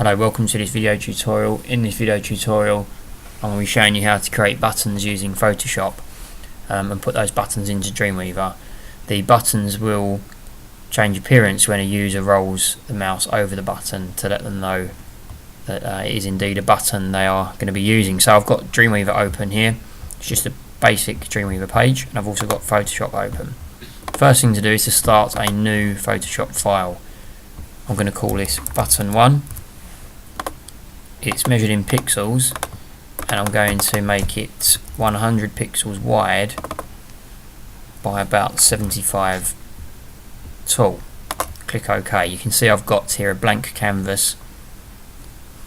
Hello, welcome to this video tutorial. In this video tutorial I'm going to be showing you how to create buttons using Photoshop and put those buttons into Dreamweaver. The buttons will change appearance when a user rolls the mouse over the button to let them know that it is indeed a button they are going to be using. So I've got Dreamweaver open here. It's just a basic Dreamweaver page, and I've also got Photoshop open. First thing to do is to start a new Photoshop file. I'm going to call this button 1. It's measured in pixels, and I'm going to make it 100 pixels wide by about 75 tall. Click OK. You can see I've got here a blank canvas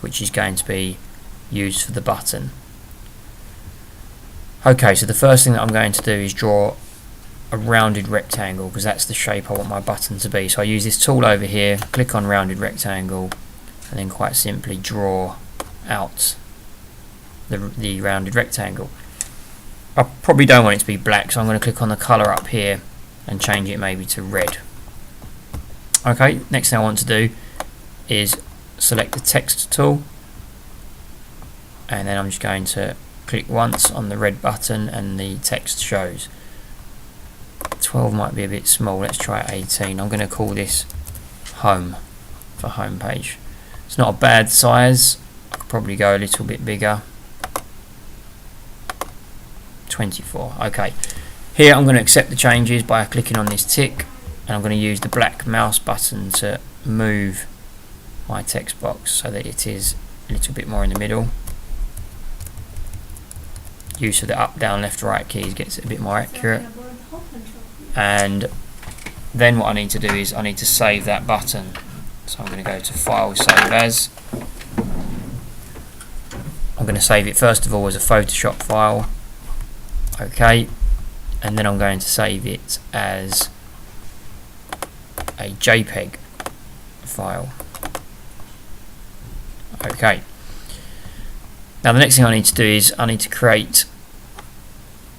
which is going to be used for the button. Okay, so the first thing that I'm going to do is draw a rounded rectangle, because that's the shape I want my button to be. So I use this tool over here, click on rounded rectangle, and then quite simply draw out the rounded rectangle. I probably don't want it to be black, so I'm going to click on the colour up here and change it maybe to red. Okay, next thing I want to do is select the text tool, and then I'm just going to click once on the red button and the text shows. 12 might be a bit small, let's try 18. I'm going to call this home for home page. It's not a bad size, I could probably go a little bit bigger. 24. Okay, here I'm going to accept the changes by clicking on this tick, and I'm going to use the black mouse button to move my text box so that it is a little bit more in the middle. Use of the up, down, left, right keys gets it a bit more accurate. And then what I need to do is I need to save that button. So I'm going to go to File, Save As. I'm going to save it first of all as a Photoshop file. Okay, and then I'm going to save it as a JPEG file. Okay. Now the next thing I need to do is I need to create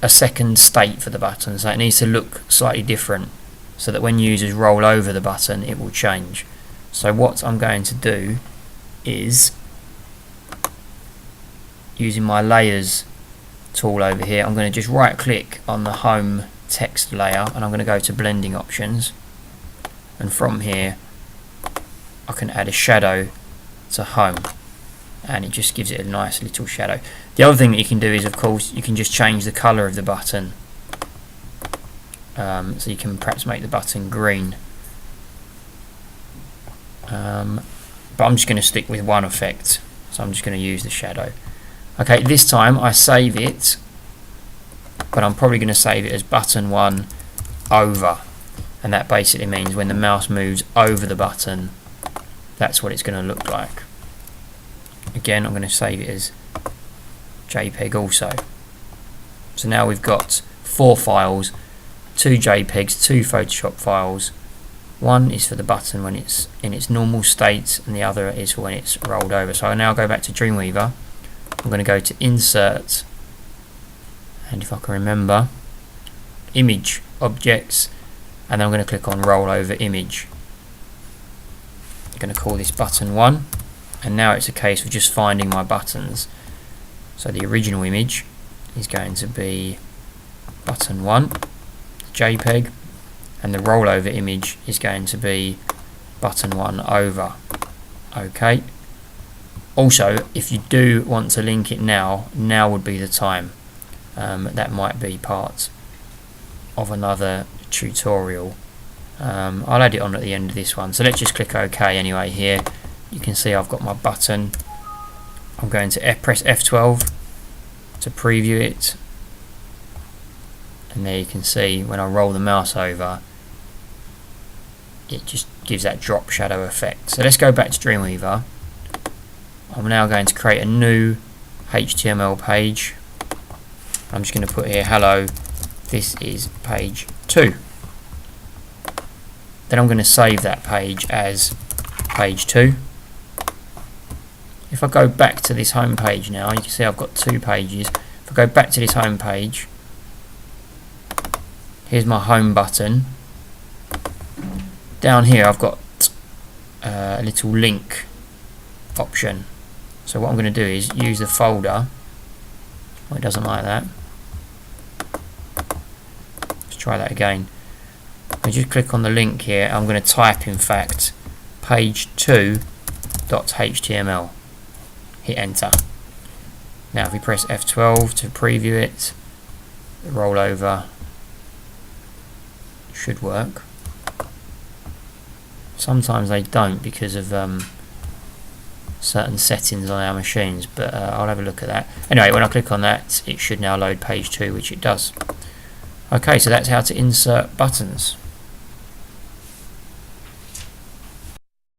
a second state for the button, so it needs to look slightly different so that when users roll over the button it will change. So what I'm going to do is, using my layers tool over here, I'm going to just right click on the home text layer, and I'm going to go to blending options, and from here I can add a shadow to home, and it just gives it a nice little shadow. The other thing that you can do is, of course, you can just change the colour of the button. So you can perhaps make the button green. But I'm just going to stick with one effect, so I'm just going to use the shadow. Okay, this time I save it, but I'm probably going to save it as button 1 over, and that basically means when the mouse moves over the button, that's what it's going to look like. Again, I'm going to save it as JPEG also. So now we've got 4 files, 2 JPEGs, 2 Photoshop files. One is for the button when it's in its normal state, and the other is for when it's rolled over. So I now go back to Dreamweaver. I'm going to go to Insert, and if I can remember, Image Objects, and then I'm going to click on Roll Over Image. I'm going to call this button 1. And now it's a case of just finding my buttons. So the original image is going to be button 1, JPEG, and the rollover image is going to be button 1 over. Okay. Also, if you do want to link it now would be the time. That might be part of another tutorial. I'll add it on at the end of this one. So let's just click OK anyway here. You can see I've got my button. I'm going to press F12 to preview it, and there you can see when I roll the mouse over it just gives that drop shadow effect. So let's go back to Dreamweaver. I'm now going to create a new HTML page. I'm just going to put here, hello, this is page 2. Then I'm going to save that page as page 2. If I go back to this home page now, you can see I've got 2 pages. If I go back to this home page, here's my home button. Down here I've got a little link option. So what I'm going to do is use the folder. Oh, it doesn't like that. Let's try that again. I just click on the link here. I'm going to type, in fact, page2.html. Hit enter. Now if we press F12 to preview it, the rollover should work. Sometimes they don't because of certain settings on our machines, but I'll have a look at that. Anyway, when I click on that, it should now load page 2, which it does. Okay, so that's how to insert buttons.